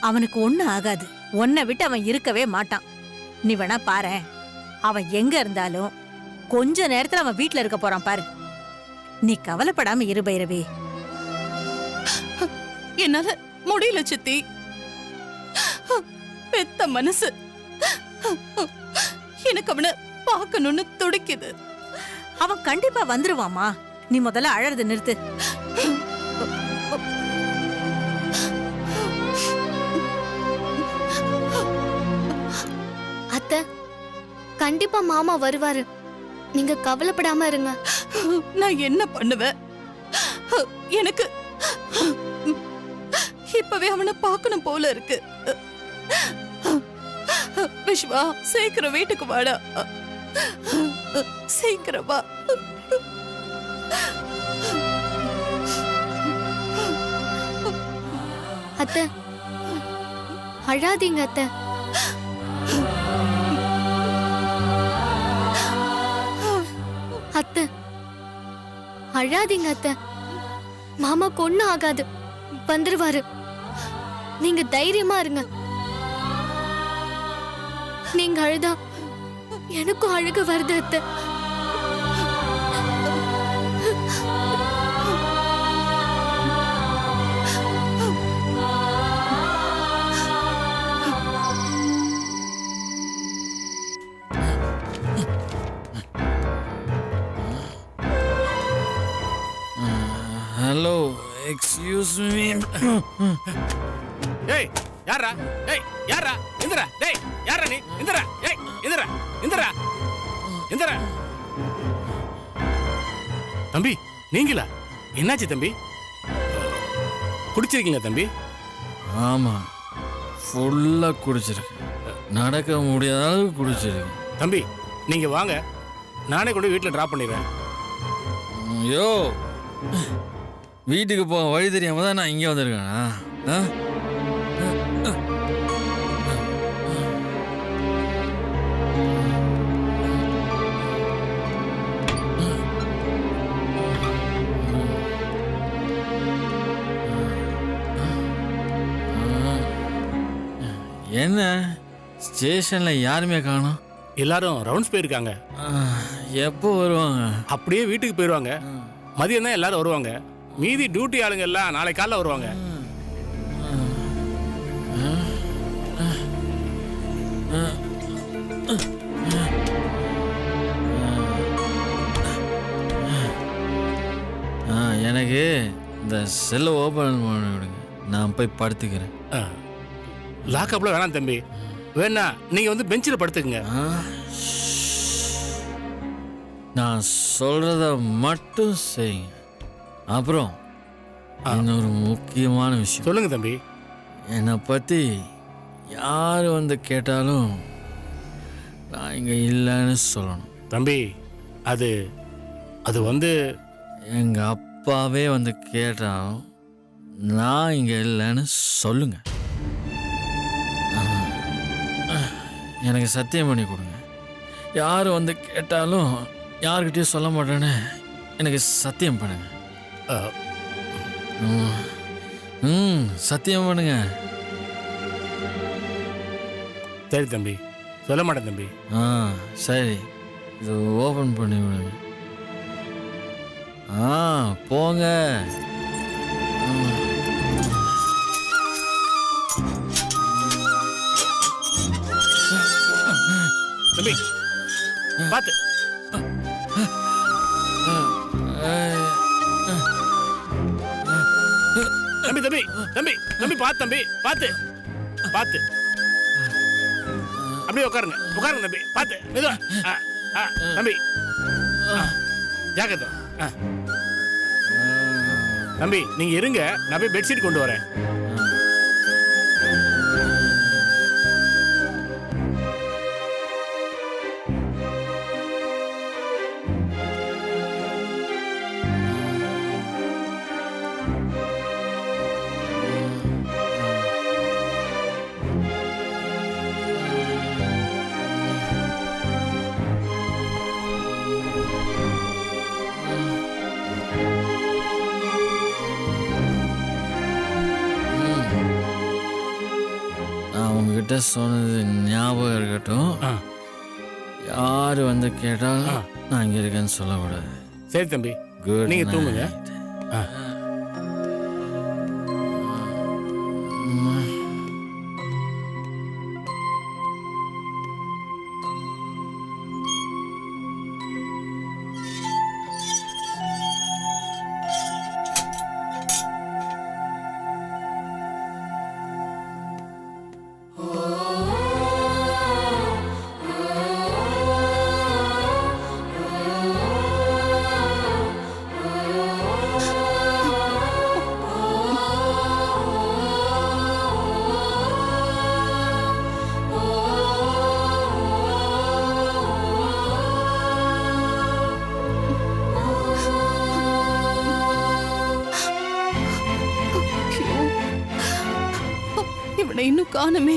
அவனுக்கு ஒண்ணு ஆகாது. உன்னை விட்டு அவன் இருக்கவே மாட்டான். நீ வேணா பாரு, அவன் எங்க இருந்தாலும் கொஞ்ச நேரத்துல அவன் வீட்டுல இருக்க போறான் பாரு. நீ கவலைப்படாம இரு பைரவி. என்னால முடியல சித்தி. பெத்த மனசு எனக்கு அவனை பார்க்கணும்னு துடிக்குது. அவன் கண்டிப்பா வந்துருவாமா. நீ முதல்ல அழறது நிறுத்து. அத்தை, கண்டிப்பா மாமா வருவாரு. நீங்க கவலைப்படாம இருங்க. நான் என்ன பண்ணுவேன்? எனக்கு இப்பவே அவனை பார்க்கணும் போல இருக்கு. விஸ்வா, சீக்கிரம் வீட்டுக்கு வாடா. சீக்கிரம் வா. அத்தை, அழாதீங்க அத்தை. அத்தை, அழாதீங்க அத்தை. மாமாக்கு ஒண்ணும் ஆகாது, வந்துருவாரு. நீங்க தைரியமா இருங்க. நீங்க அழுதா எனக்கும் அழுக வருது அத்தை. Hello, excuse me. ஏய் யாரா? ஏய் யாரா? இந்திரா. டேய் யாரா நீ? இந்திரா. ஏய் இந்திரா. இந்திரா. இந்திரா. தம்பி நீங்களா? என்னாச்சு தம்பி? குடிச்சிருக்கீங்க தம்பி? ஆமா, ஃபுல்லா குடிச்சிருக்கேன். நடக்க முடியாத அளவுக்கு குடிச்சிருக்கேன். தம்பி நீங்க வாங்க, நானே கொண்டு வீட்டில் டிராப் பண்ணிடுறேன். யோ, வீட்டுக்கு போக வழி தெரியாம தான் நான் இங்கே வந்திருக்கேன். என்ன ஸ்டேஷன்ல யாருமே காணோம்? எல்லாரும் ரவுண்ட்ஸ் போயிருக்காங்க. எப்போ வருவாங்க? அப்படியே வீட்டுக்கு போயிடுவாங்க. மதியம் தான் எல்லாரும் வருவாங்க. மீதி டியூட்டி ஆளுங்க எல்லாம் நாளை காலைல வருவாங்க. எனக்கு இந்த செல்லை ஓபன் பண்ண விடுங்க, நான் போய் படுத்துக்கிறேன். லாக்அப்ல வேணாம் தம்பி, வேணா நீங்க வந்து பெஞ்சில் படுத்துக்குங்க. நான் சொல்றத மட்டும் செய்யுங்க. அப்புறம் இன்னொரு முக்கியமான விஷயம் சொல்லுங்க தம்பி. என்னை பற்றி யார் வந்து கேட்டாலும் நான் இங்கே இல்லைன்னு சொல்லணும். தம்பி அது அது வந்து எங்கள் அப்பாவே வந்து கேட்டாலும் நான் இங்கே இல்லைன்னு சொல்லுங்க. எனக்கு சத்தியம் பண்ணி கொடுங்க. யார் வந்து கேட்டாலும் யார்கிட்டயும் சொல்ல மாட்டேன்னு எனக்கு சத்தியம் பண்ணுங்க. சத்தியம் பண்ணுங்க. சரி தம்பி, சொல்ல மாட்டேன் தம்பி. சரி, இது ஓபன் பண்ணி விடுங்க. போங்க. தம்பி பாத்து. தம்பி தம்பி தம்பி தம்பி பாத்து. தம்பி பாத்து பாத்து. அப்படியே உட்காருங்க உட்காருங்க தம்பி. பாத்து மெதுவா. தம்பி ஜாக்கிரதை. தம்பி நீங்க இருங்க, நான் போய் பெட்ஷீட் கொண்டு வரேன். நான் உங்ககிட்ட சொன்னது ஞாபகம் இருக்கட்டும். ஆ. யார் வந்து கேட்டாலும் நான் இங்கே இருக்கேன்னு சொல்லக்கூடாது. சரி தம்பி, குட். நீங்க தூங்குங்க. ஆ. இவனை இன்னும் காணுமே.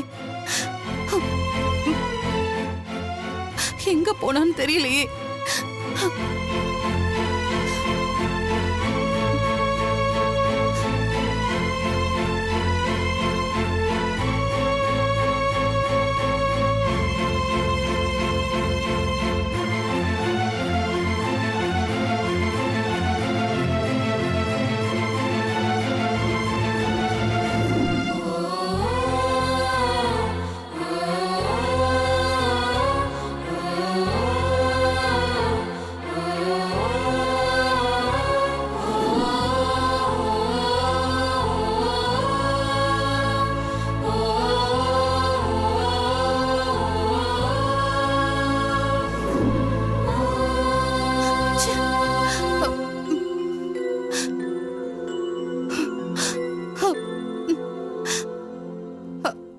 எங்க போனான்னு தெரியலையே.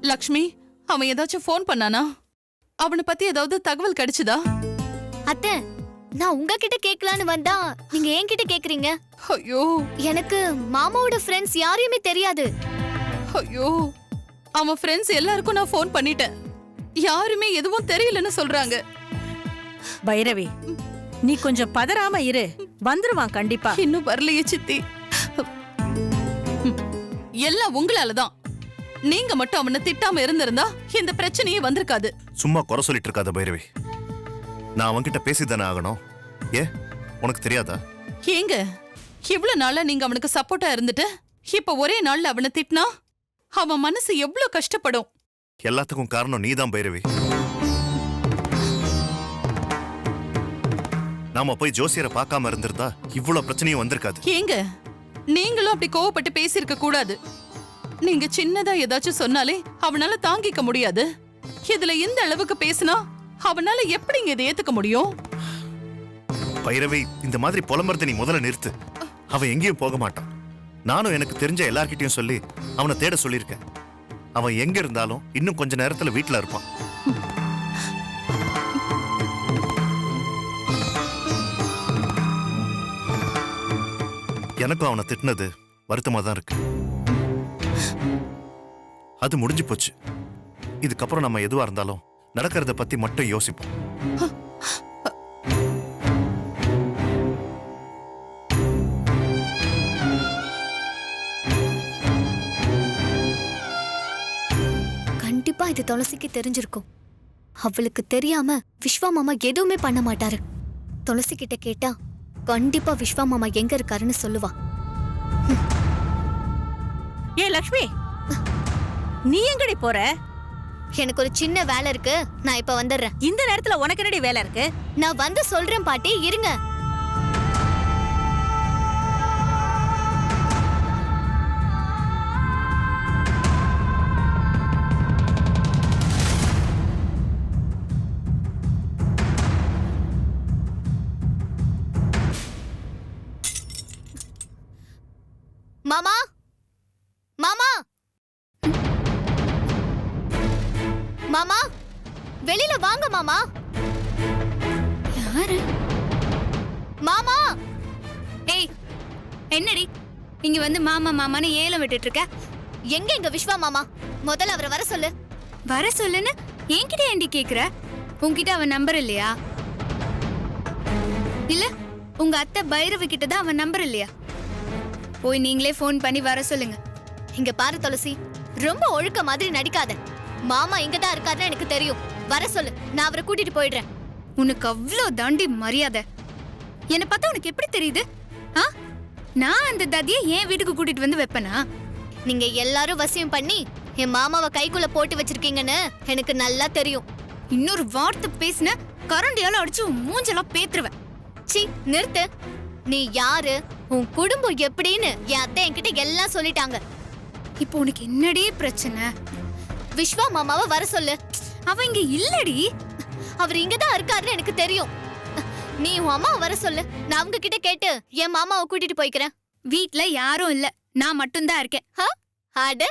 லக்ஷ்மி, அவன் ஏதாச்சும் ஃபோன் பண்ணானா? அவனை பத்தி ஏதாவது தகவல் கிடைச்சதா? அத்தை, நான் உங்ககிட்ட கேட்கலான்னு வந்தா நீங்க என்கிட்ட கேக்குறீங்க. ஐயோ எனக்கு மாமாவோட ஃப்ரெண்ட்ஸ் யாரையுமே தெரியாது. ஐயோ, அவன் ஃப்ரெண்ட்ஸ் எல்லாருக்கும் நான் ஃபோன் பண்ணிட்டேன். யாருமே எதுவும் தெரியலன்னு சொல்றாங்க. பைரவி, நீ கொஞ்சம் பதறாம இரு, வந்துருவான் கண்டிப்பா. இன்னும் வரலையே சித்தி. எல்லாம் உங்களாலதான். நீங்க மட்டும் அவனை திட்டாம இருந்திருந்தா இந்த பிரச்சனையே வந்திருக்காது. சும்மா குறை சொல்லிட்டு இருக்காத பைரவி. நான் அவன்கிட்ட பேசிதானே ஆகணும். ஏ, உனக்கு தெரியாதா? ஏங்க, இவ்வளவு நாளா நீங்க அவனுக்கு சப்போர்ட்டா இருந்துட்டு இப்ப ஒரே நாள்ல அவனை திட்டினா அவன் மனசு எவ்வளவு கஷ்டப்படும். எல்லாத்துக்கும் காரணம் நீதான் பைரவி. நாம போய் ஜோசியரை பார்க்காம இருந்திருந்தா இவ்வளவு பிரச்சனையும் வந்திருக்காது. ஏங்க, நீங்களும் அப்படி கோவப்பட்டு பேசியிருக்க கூடாது. நீங்க சின்னதா ஏதாச்சும் சொன்னாலே அவனால தாங்கிக்க முடியாது. இதுல இந்த அளவுக்கு பேசினா அவனால எப்படிங்க இதை ஏத்துக்க முடியும்? பைரவி, இந்த மாதிரி புலம்புறத நீ முதல்ல நிறுத்து. அவன் எங்கேயும் போக மாட்டான். நானும் எனக்கு தெரிஞ்ச எல்லார்கிட்டயும் சொல்லி அவனை தேட சொல்லியிருக்கேன். அவன் எங்க இருந்தாலும் இன்னும் கொஞ்ச நேரத்துல வீட்டுல இருப்பான். எனக்கும் அவனை திட்டினது வருத்தமா தான் இருக்கு. அது முடிஞ்சு போச்சு. இதுக்கப்புறம் நம்ம எதுவா இருந்தாலும் நடக்கிறத பத்தி மட்டும் யோசிப்போம். கண்டிப்பா இது துளசிக்கு தெரிஞ்சிருக்கும். அவளுக்கு தெரியாம விஸ்வா மாமா எதுவுமே பண்ண மாட்டாரு. துளசி கிட்ட கேட்டா கண்டிப்பா விஸ்வா மாமா எங்க இருக்காருன்னு சொல்லுவா. ஏ லக்ஷ்மி, நீ எங்கடி போற? எனக்கு ஒரு சின்ன வேலை இருக்கு, நான் இப்ப வந்துடுறேன். இந்த நேரத்துல உனக்கு என்னடி வேலை இருக்கு? நான் வந்து சொல்றேன் பாட்டி, இருங்க. மாமா, மாமா, மாமா, வெளியில வாங்க மாமா. யாரு? மாமா. ஏய், என்னடி இங்க வந்து மாமா மாமான்னு ஏலம் விட்டுட்டு இருக்க? எங்க எங்க விஸ்வா மாமா? முதல்ல அவரை வர சொல்லு. வர சொல்லுன்னு என்கிட்ட ஏண்டி கேக்குற? உன்கிட்ட அவன் நம்பர் இல்லையா? இல்ல உங்க அத்தை பைரவி கிட்ட தான் அவன் நம்பர் இல்லையா? போய் நீங்களே ஃபோன் பண்ணி வர சொல்லுங்க. இங்க பாரு துளசி, ரொம்ப ஒழுக்க மாதிரி நடிக்காத. மாமா இங்கதான் இருக்காருன்னு எனக்கு தெரியும். வர சொல்லு, நான் அவரை கூட்டிட்டு போயிடுறேன். உனக்கு அவ்வளோ தாண்டி மரியாதை. என்னை பார்த்தா உனக்கு எப்படி தெரியுது? ஆ, நான் அந்த தாதியை என் வீட்டுக்கு கூட்டிட்டு வந்து வைப்பேனா? நீங்க எல்லாரும் வசியம் பண்ணி என் மாமாவை கைக்குள்ள போட்டு வச்சிருக்கீங்கன்னு எனக்கு நல்லா தெரியும். இன்னொரு வார்த்தை பேசின கரண்டியால அடிச்சு உன் மூஞ்செல்லாம் பேத்துருவேன். சி, நிறுத்து. நீ யாரு, உன் குடும்பம் எப்படின்னு என் அத்தை என்கிட்ட எல்லாம் சொல்லிட்டாங்க. இப்போ உனக்கு என்னடி பிரச்சனை? விஸ்வா மாமாவை வர சொல்லு. அவ இங்க இல்லடி. அவர் இங்கதான் இருக்காருன்னு எனக்கு தெரியும். நீ உன் அம்மாவை வர சொல்லு, நான் அவங்க கிட்ட கேட்டு என் மாமாவை கூட்டிட்டு போய்க்கிறேன். வீட்ல யாரும் இல்ல, நான் மட்டும்தான் இருக்கேன். அட,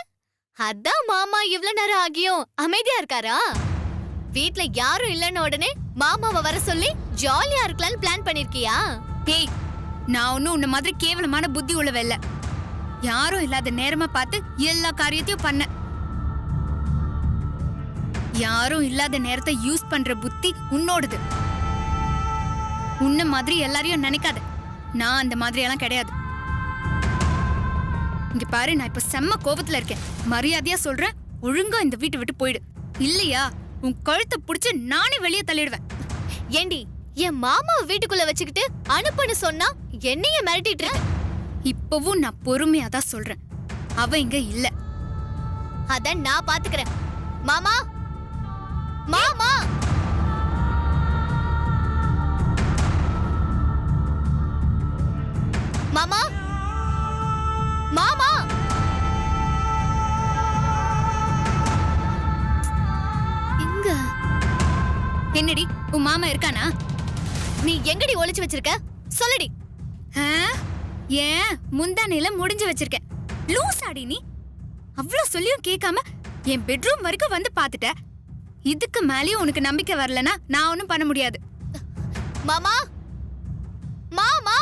அதான் மாமா இவ்வளவு நேரம் ஆகியும் அமைதியா இருக்காரா? வீட்ல யாரும் இல்லைன்னு உடனே மாமாவை வர சொல்லி ஜாலியா இருக்கலாம்னு பிளான் பண்ணிருக்கியா? ஏய், நான் ஒன்னும் உன்ன மாதிரி கேவலமான புத்தி உள்ளவ இல்ல. யாரும் இல்லாத நேரமா பார்த்து எல்லா காரியத்தையும் பண்ண. யாரும் இல்லாத நேரத்தை யூஸ் பண்ற புத்தி உன்னோடுது. உன்ன மாதிரி எல்லாரையும் நினைக்காத. நான் அந்த மாதிரி எல்லாம் கிடையாது. இங்க பாரு, நான் இப்ப செம்ம கோபத்துல இருக்கேன். மரியாதையா சொல்றேன், ஒழுங்கா இந்த வீட்டை விட்டு போயிடு. இல்லையா உன் கழுத்தை புடிச்சு நானே வெளியே தள்ளிடுவேன். ஏண்டி, என் மாமாவை வீட்டுக்குள்ள வச்சுக்கிட்டு அனுப்புன்னு சொன்னா என்னைய மிரட்டிட்டு இருக்க? இப்பவும் நான் பொறுமையா தான் சொல்றேன். அவ இங்க இல்ல. அத நான் பாத்துக்கிறேன். மாமா, மாமா, மாமா, மாமா. எங்க? என்னடி, உன் மாமா இருக்கானா? நீ எங்கடி ஒளிச்சு வச்சிருக்க? சொல்லுடி. ஆ? ஏன் முந்தானையில முடிஞ்சு வச்சிருக்கேன். லூசாடி நீ. அவ்வளவு சொல்லியும் கேட்காம என் பெட்ரூம் வரைக்கும் வந்து பாத்துட்ட. இதுக்கு மேலயும் உனக்கு நம்பிக்கை வரலனா நான் ஒண்ணும் பண்ண முடியாது. மாமா, மாமா.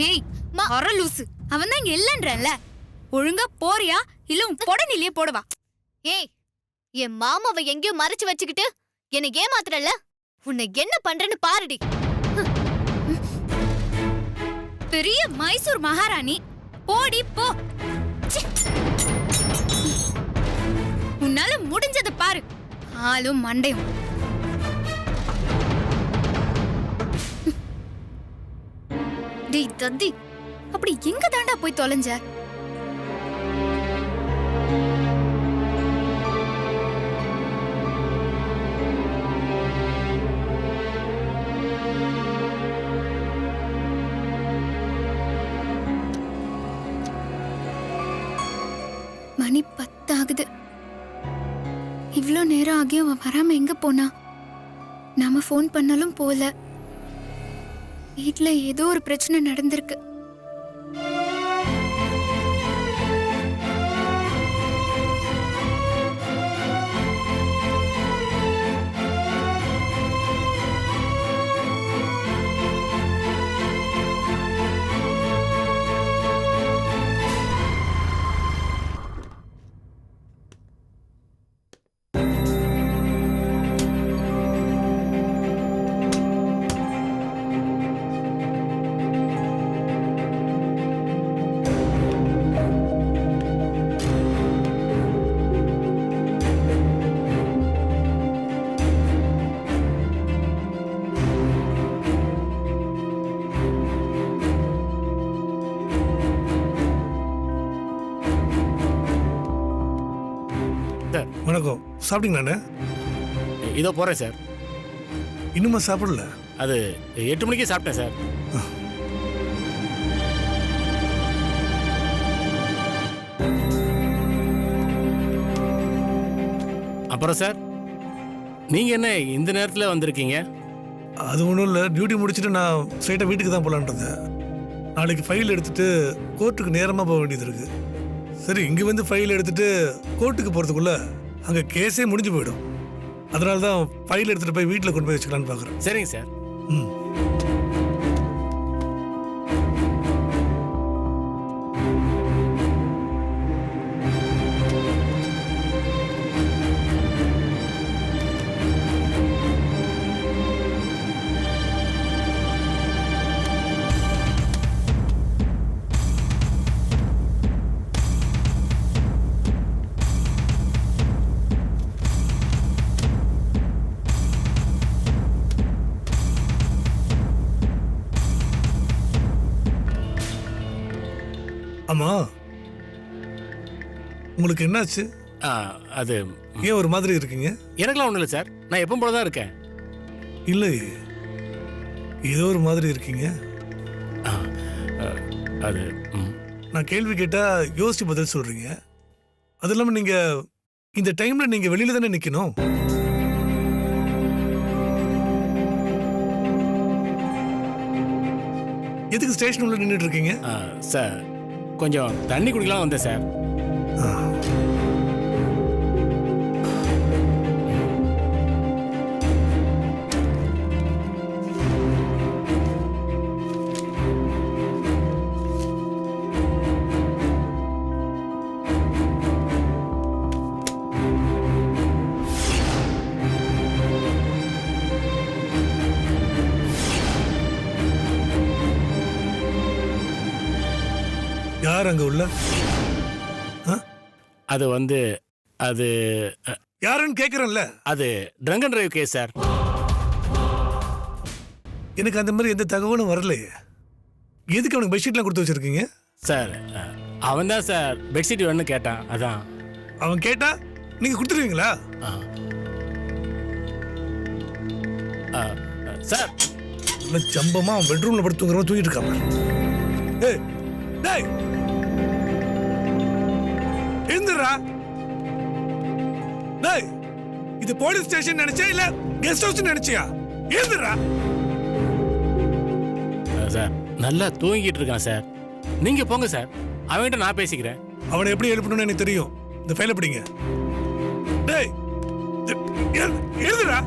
ஏய், அற லூசு. அவன் தான் இங்க இல்லன்றல. ஒழுங்கா போறியா இல்ல உன் பொடனிலேயே போடுவா. ஏய், என் மாமாவை எங்கேயோ மறைச்சு வச்சுக்கிட்டு என்னை ஏமாத்துறல? உன்னை என்ன பண்றேன்னு பாருடி. பெரிய மைசூர் மகாராணி. போடி போ. ச்சீ. உன்னால முடிஞ்சதை பாரு. ஆளும் மண்டையும். டேய் தத்தி, அப்படி எங்க தாண்டா போய் தொலைஞ்ச? மணி 10 ஆகுது. இவ்ளோ நேரம் ஆகியும் அவன் வராம எங்க போனா? நாம ஃபோன் பண்ணாலும் போல. வீட்ல ஏதோ ஒரு பிரச்சனை நடந்திருக்கு. வணக்கம். சாப்பிட்டீங்களாண்ணே? இதோ போறேன் சார். இன்னுமா சாப்பிடல? அது 8 மணிக்கே சாப்பிட்டேன் சார். அப்புறம் சார், நீங்க என்ன இந்த நேரத்தில் வந்திருக்கீங்க? அது ஒன்றும் இல்லை, டியூட்டி முடிச்சுட்டு நான் ஸ்ட்ரைட்டாக வீட்டுக்கு தான் போகலான்றது. நாளைக்கு ஃபைல் எடுத்துட்டு கோர்ட்டுக்கு நேரமாக போக வேண்டியது இருக்கு. சரி, இங்கே வந்து ஃபைல் எடுத்துட்டு கோர்ட்டுக்கு போகிறதுக்குள்ள அங்கே கேஸே முடிஞ்சு போயிடும். அதனால தான் ஃபைல் எடுத்துகிட்டு போய் வீட்டில் கொண்டு போய் வச்சுக்கலான்னு பார்க்குறேன். சரிங்க சார். ம். ஆமா, உங்களுக்கு என்னாச்சு? அது ஏன் ஒரு மாதிரி இருக்கீங்க? எனக்கெல்லாம் ஒன்றும் இல்லை சார், நான் எப்பவும் போல தான் இருக்கேன். இல்லை, ஏதோ ஒரு மாதிரி இருக்கீங்க. ஆ, அது நான் கேள்வி கேட்டா யோசிச்சு பதில் சொல்றீங்க. அது இல்லாம நீங்க இந்த டைம்ல நீங்க வெளியில தானே நிக்கணும். எதுக்கு ஸ்டேஷன் உள்ள நின்றுட்டு இருக்கீங்க? சார் கொஞ்சம் தண்ணி குடிக்கலாம் வந்தேன் சார். யார் அங்க உள்ள? அது வந்து அது யாருன்னு கேக்குறேன்ல. அது drunk and drive case sir. எனக்கு அந்த மாதிரி எந்த தகவலும் வரலையே. எதுக்கு அவனுக்கு பெட்ஷீட்லாம் கொடுத்து வச்சிருக்கீங்க? சார் அவன் தான் சார் பெட்ஷீட் வேணும்னு கேட்டான், அதான். அவன் கேட்டா நீங்க கொடுத்துருவீங்களா? சார் சம்பமா அவன் பெட்ரூம்ல படுத்துங்கிறவன் தூங்கிட்டு இருக்காம. ஏய் டேய், எந்திரா. டேய், இது போலீஸ் ஸ்டேஷன் நினைச்சா இல்ல கெஸ்ட் ஹவுஸ் நினைச்சியா? எந்திரா. சார் நல்லா தூங்கிட்டு இருக்கான் சார், நீங்க போங்க சார், அவன்கிட்ட நான் பேசிக்கிறேன். அவனை எப்படி எழுப்பணும்னு எனக்கு தெரியும். இந்த ஃபைல பிடிங்க. டேய் எழுதுடா.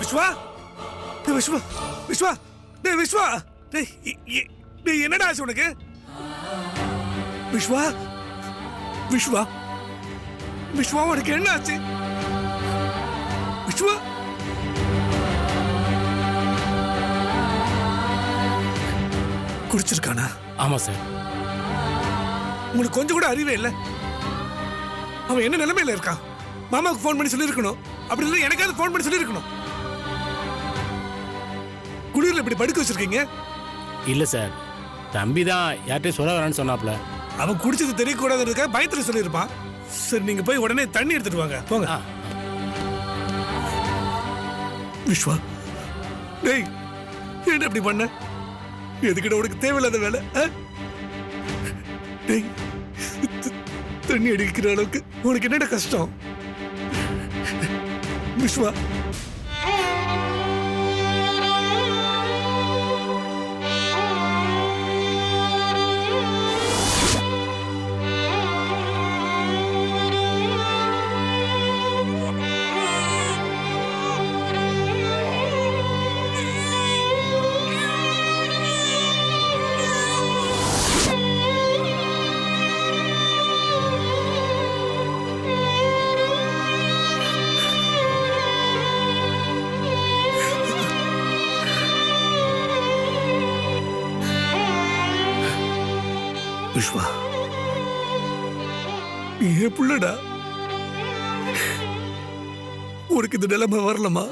விஸ்வா, டேய் விஸ்வா, விஸ்வா, டேய் விஸ்வா, டேய் என்னடா ஆச்சு உனக்கு? விஸ்வா, விஸ்வா, விஸ்வா உனக்கு என்ன ஆச்சு? விஸ்வா, குடிச்சிருக்கானா? ஆமா சார். உங்களுக்கு கொஞ்சம் கூட அறிவே இல்லை. அவன் என்ன நிலைமையில இருக்கான்? மாமாவுக்கு ஃபோன் பண்ணி சொல்லியிருக்கணும். அப்படி இல்லை எனக்காவது ஃபோன் பண்ணி சொல்லியிருக்கணும். குளிரில் இப்படி படுக்க வச்சிருக்கீங்க? இல்ல சார், தம்பி தான் யார்கிட்டயும் சொல்ல வேணாம்னு சொன்னாப்ல. அவன் குடிச்சது தெரியக்கூடாதுன்றதுக்காக பயத்துல சொல்லியிருப்பான். சரி, நீங்க போய் உடனே தண்ணி எடுத்துட்டு வாங்க, போங்க. விஸ்வா, டேய் என்ன அப்படி பண்ண? எதுக்கிட்ட உனக்கு தேவையில்லாத வேலை? டேய், தண்ணி அடிக்கிற அளவுக்கு உனக்கு என்னடா கஷ்டம்? விஸ்வா, விஸ்வா, நீ ஏன் புள்ளடா? உனக்கு இந்த நிலைமை வரலமா?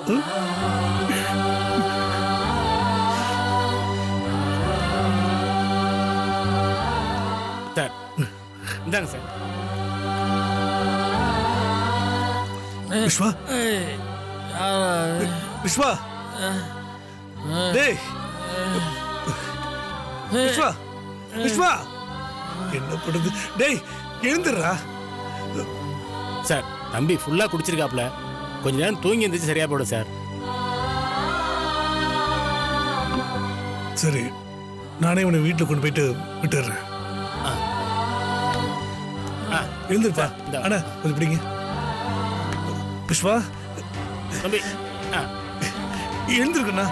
சார் இந்தாங்க சார். விஸ்வா, விஸ்வா, டேய் விஸ்வா, விஸ்வா, என்ன பண்ணுது? டேய் எழுந்துடுறா. சார் தம்பி ஃபுல்லா குடிச்சிருக்காப்ல, கொஞ்ச நேரம் தூங்கி இருந்துச்சு சரியா போடும் சார். சரி, நானே உன்னை வீட்டில் கொண்டு போயிட்டு விட்டுடுறேன். எழுந்திருப்பா. இந்தா. அண்ணா கொஞ்சம் பிடிங்க. விஸ்வா தம்பி எழுந்திருக்குண்ணா.